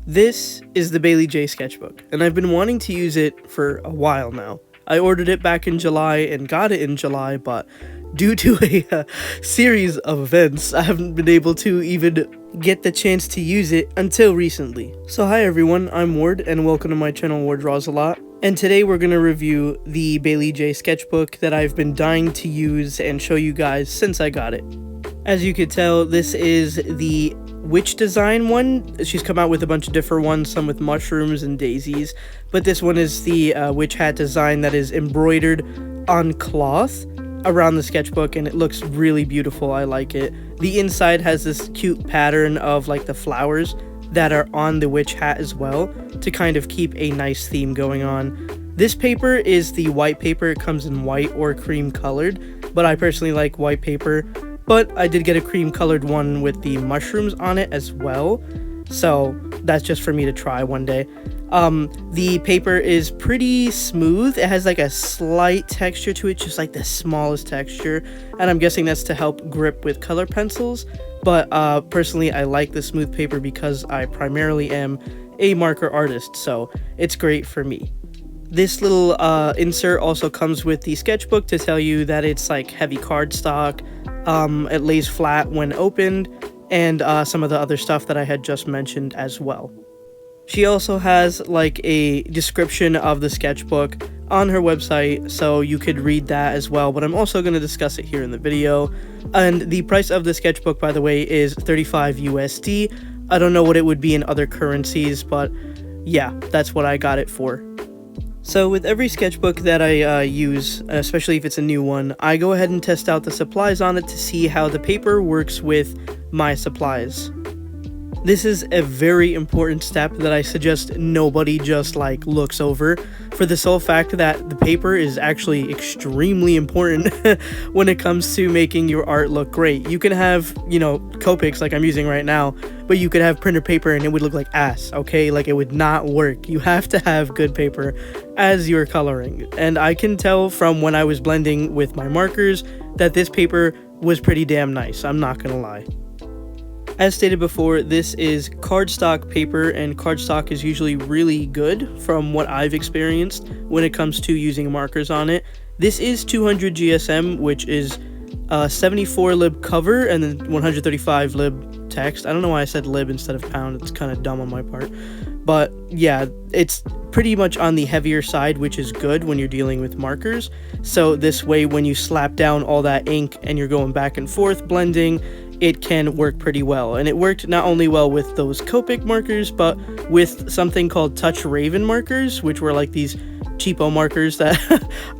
This is the Baylee Jae Sketchbook, and I've been wanting to use it for a while now. I ordered it back in July and got it in July, but due to a series of events, I haven't been able to even get the chance to use it until recently. So hi everyone, I'm Ward, and welcome to my channel Wardrawsalot. And today we're going to review the Baylee Jae Sketchbook that I've been dying to use and show you guys since I got it. As you could tell, this is the witch design one. She's come out with a bunch of different ones, some with mushrooms and daisies, but this one is the witch hat design that is embroidered on cloth around the sketchbook, and it looks really beautiful. I like it. The inside has this cute pattern of like the flowers that are on the witch hat as well to kind of keep a nice theme going on. This paper is the white paper. It comes in white or cream colored, but I personally like white paper. But I did get a cream colored one with the mushrooms on it as well, so that's just for me to try one day. The paper is pretty smooth. It has like a slight texture to it, just like the smallest texture, and I'm guessing that's to help grip with color pencils. But personally, I like the smooth paper because I primarily am a marker artist, so it's great for me. This little insert also comes with the sketchbook to tell you that it's like heavy cardstock. It lays flat when opened, and some of the other stuff that I had just mentioned as well. She also has like a description of the sketchbook on her website, so you could read that as well, but I'm also going to discuss it here in the video. And the price of the sketchbook, by the way, is 35 USD. I don't know what it would be in other currencies, but yeah, that's what I got it for. So with every sketchbook that I use, especially if it's a new one, I go ahead and test out the supplies on it to see how the paper works with my supplies. This is a very important step that I suggest nobody just like looks over, for the sole fact that the paper is actually extremely important when it comes to making your art look great. You can have, you know, Copics like I'm using right now, but you could have printer paper and it would look like ass, okay? Like it would not work. You have to have good paper as you're coloring. And I can tell from when I was blending with my markers that this paper was pretty damn nice, I'm not gonna lie. As stated before, this is cardstock paper, and cardstock is usually really good from what I've experienced when it comes to using markers on it. This is 200 GSM, which is 74 lib cover and then 135 lib text. I don't know why I said lib instead of pound. It's kind of dumb on my part. But yeah, it's pretty much on the heavier side, which is good when you're dealing with markers. So this way, when you slap down all that ink and you're going back and forth blending, it can work pretty well. And it worked not only well with those Copic markers, but with something called Touch Raven markers, which were like these cheapo markers that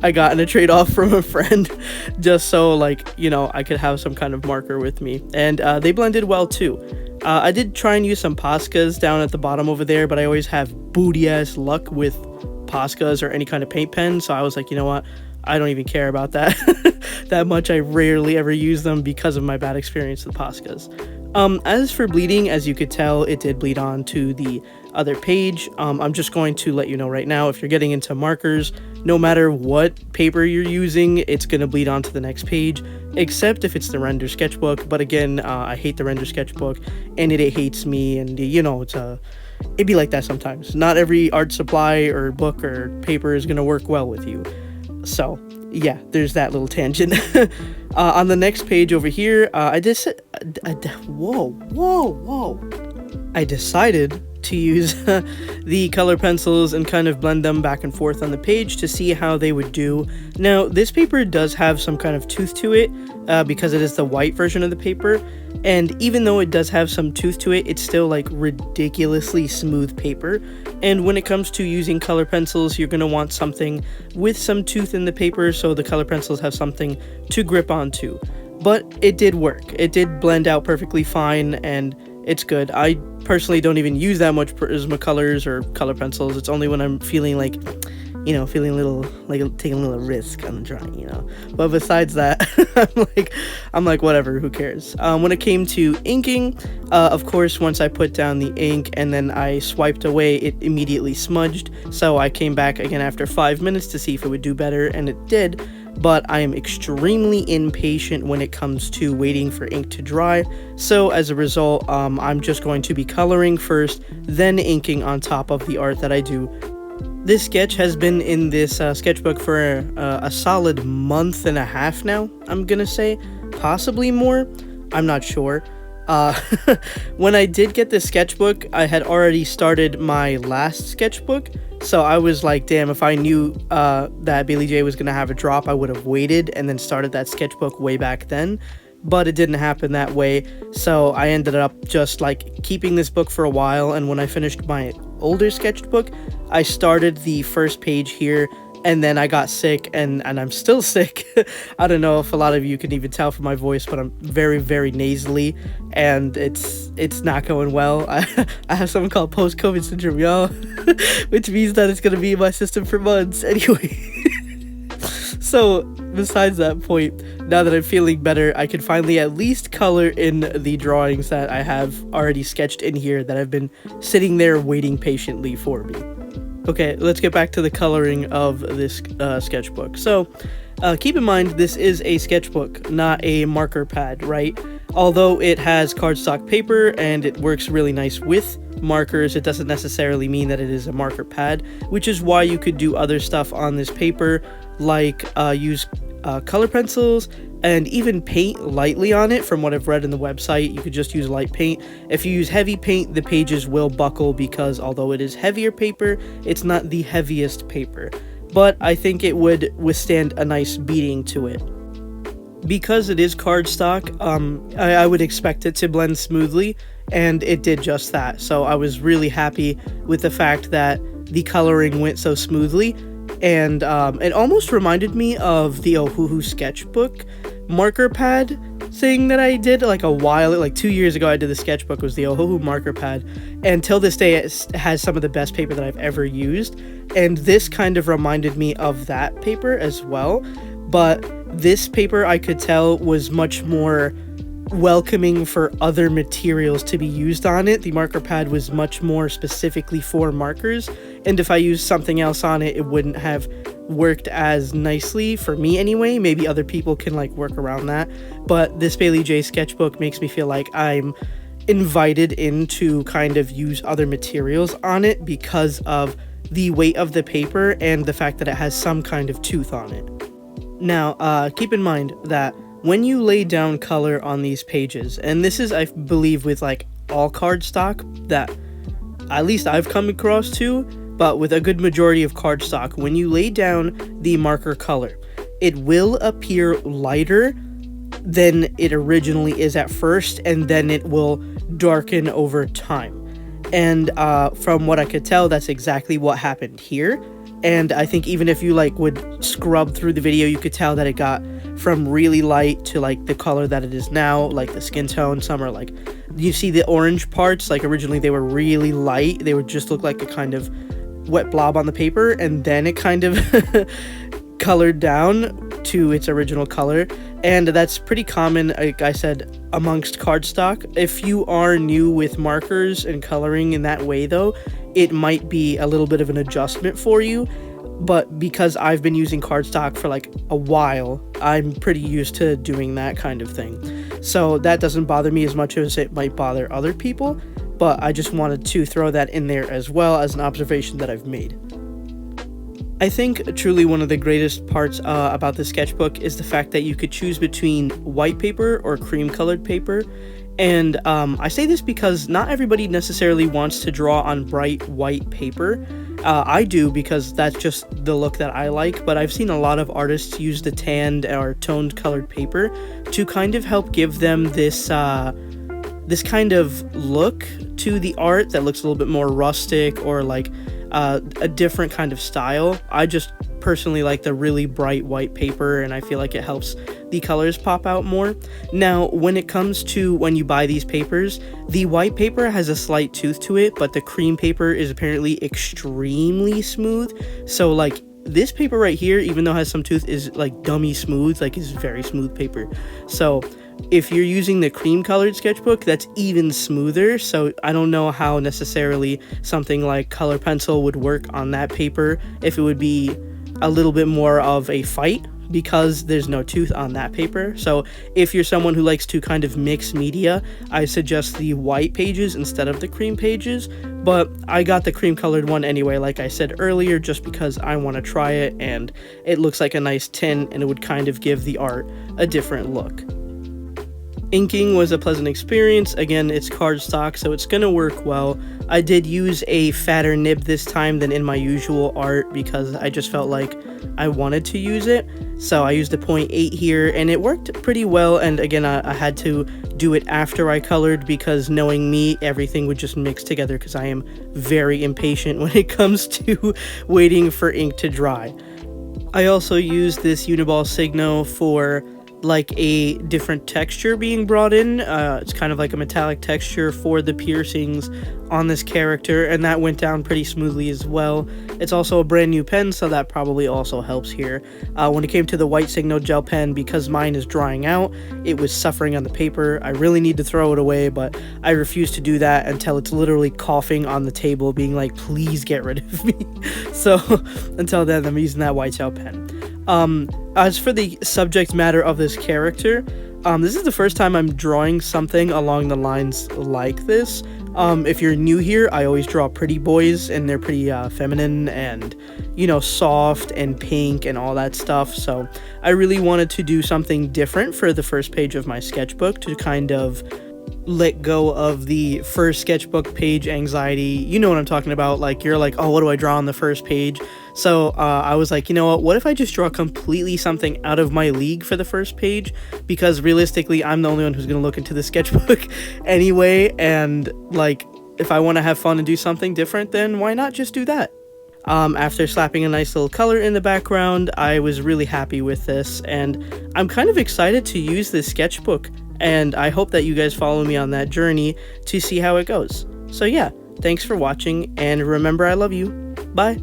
I got in a trade-off from a friend, just so like, you know, I could have some kind of marker with me. And they blended well too. I did try and use some Poscas down at the bottom over there, but I always have booty-ass luck with Poscas or any kind of paint pen, so I was like, you know what? I don't even care about that that much. I rarely ever use them because of my bad experience with Poscas. As for bleeding, as you could tell, it did bleed on to the other page. I'm just going to let you know right now, if you're getting into markers, no matter what paper you're using, it's going to bleed on to the next page, except if it's the render sketchbook. But again, I hate the render sketchbook, and it hates me, and you know, it'd be like that sometimes. Not every art supply or book or paper is going to work well with you. So yeah, there's that little tangent. On the next page over here, I decided to use the color pencils and kind of blend them back and forth on the page to see how they would do. Now, this paper does have some kind of tooth to it because it is the white version of the paper. And even though it does have some tooth to it, it's still like ridiculously smooth paper. And when it comes to using color pencils, you're going to want something with some tooth in the paper so the color pencils have something to grip onto. But it did work. It did blend out perfectly fine, and it's good. I personally don't even use that much Prismacolors or color pencils. It's only when I'm feeling like, you know, feeling a little, like taking a little risk on the drawing, you know. But besides that, I'm like, whatever, who cares? When it came to inking, of course, once I put down the ink and then I swiped away, it immediately smudged. So I came back again after 5 minutes to see if it would do better, and it did. but I am extremely impatient when it comes to waiting for ink to dry. So as a result, I'm just going to be coloring first, then inking on top of the art that I do. This sketch has been in this sketchbook for a solid month and a half now, I'm gonna say. Possibly more, I'm not sure. When I did get this sketchbook, I had already started my last sketchbook, so I was like, damn, if I knew that Baylee Jae was gonna have a drop, I would have waited and then started that sketchbook way back then. But it didn't happen that way, so I ended up just like keeping this book for a while, and when I finished my older sketchbook, I started the first page here, and then I got sick, and I'm still sick. I don't know if a lot of you can even tell from my voice, but I'm very, very nasally, and it's not going well. I have something called post-COVID syndrome, y'all, which means that it's gonna be in my system for months anyway. So, besides that point, now that I'm feeling better, I can finally at least color in the drawings that I have already sketched in here that have been sitting there waiting patiently for me. Okay, let's get back to the coloring of this sketchbook. So, keep in mind, this is a sketchbook, not a marker pad, right? Although it has cardstock paper and it works really nice with markers, it doesn't necessarily mean that it is a marker pad, which is why you could do other stuff on this paper, like use color pencils and even paint lightly on it. From what I've read in the website, you could just use light paint. If you use heavy paint, the pages will buckle because although it is heavier paper, it's not the heaviest paper. But I think it would withstand a nice beating to it. Because it is cardstock, I would expect it to blend smoothly, and it did just that. So I was really happy with the fact that the coloring went so smoothly, and it almost reminded me of the Ohuhu sketchbook marker pad thing that I did like 2 years ago. I did the sketchbook, was the Ohuhu marker pad, and till this day it has some of the best paper that I've ever used, and this kind of reminded me of that paper as well. But this paper, I could tell, was much more welcoming for other materials to be used on it. The marker pad was much more specifically for markers, and if I used something else on it, it wouldn't have worked as nicely for me anyway. Maybe other people can like work around that, but this Baylee Jae sketchbook makes me feel like I'm invited in to kind of use other materials on it because of the weight of the paper and the fact that it has some kind of tooth on it. Now, keep in mind that when you lay down color on these pages, and this is, I believe, with like all cardstock that at least I've come across to, but with a good majority of cardstock, when you lay down the marker color, it will appear lighter than it originally is at first, and then it will darken over time. And from what I could tell, that's exactly what happened here. And I think even if you like would scrub through the video, you could tell that it got from really light to like the color that it is now, like the skin tone. Some are like, you see the orange parts, like originally they were really light. They would just look like a kind of wet blob on the paper, and then it kind of colored down to its original color. And that's pretty common, like I said, amongst cardstock. If you are new with markers and coloring in that way though, it might be a little bit of an adjustment for you. But because I've been using cardstock for like a while, I'm pretty used to doing that kind of thing. So that doesn't bother me as much as it might bother other people. But I just wanted to throw that in there as well as an observation that I've made. I think truly one of the greatest parts about the sketchbook is the fact that you could choose between white paper or cream colored paper. And I say this because not everybody necessarily wants to draw on bright white paper. I do, because that's just the look that I like, but I've seen a lot of artists use the tanned or toned colored paper to kind of help give them this kind of look to the art that looks a little bit more rustic or like a different kind of style. I just personally like the really bright white paper, and I feel like it helps the colors pop out more. Now, when it comes to when you buy these papers, the white paper has a slight tooth to it, but the cream paper is apparently extremely smooth. So like this paper right here, even though it has some tooth, is like dummy smooth, like is very smooth paper. So if you're using the cream colored sketchbook, that's even smoother. So I don't know how necessarily something like color pencil would work on that paper, if it would be a little bit more of a fight. because there's no tooth on that paper. So if you're someone who likes to kind of mix media, I suggest the white pages instead of the cream pages, but I got the cream colored one anyway, like I said earlier, just because I want to try it, and it looks like a nice tin, and it would kind of give the art a different look. Inking was a pleasant experience. Again, it's cardstock, so it's gonna work well. I did use a fatter nib this time than in my usual art because I just felt like I wanted to use it. So I used a 0.8 here, and it worked pretty well. And again, I had to do it after I colored because, knowing me, everything would just mix together because I am very impatient when it comes to waiting for ink to dry. I also used this Uniball Signo for like a different texture being brought in. It's kind of like a metallic texture for the piercings on this character, and that went down pretty smoothly as well. It's also a brand new pen, so that probably also helps here. When it came to the white Signo gel pen, because mine is drying out, it was suffering on the paper. I really need to throw it away, but I refuse to do that until it's literally coughing on the table, being like, please get rid of me. So until then, I'm using that white gel pen. As for the subject matter of this character, this is the first time I'm drawing something along the lines like this. If you're new here, I always draw pretty boys, and they're pretty feminine and, you know, soft and pink and all that stuff. So I really wanted to do something different for the first page of my sketchbook to kind of let go of the first sketchbook page anxiety. You know what I'm talking about. Like, you're like, oh, what do I draw on the first page? So I was like, you know what if I just draw completely something out of my league for the first page, because realistically I'm the only one who's going to look into the sketchbook anyway, and like, if I want to have fun and do something different, then why not just do that? After slapping a nice little color in the background, I was really happy with this, and I'm kind of excited to use this sketchbook, and I hope that you guys follow me on that journey to see how it goes. So yeah, thanks for watching, and remember, I love you. Bye.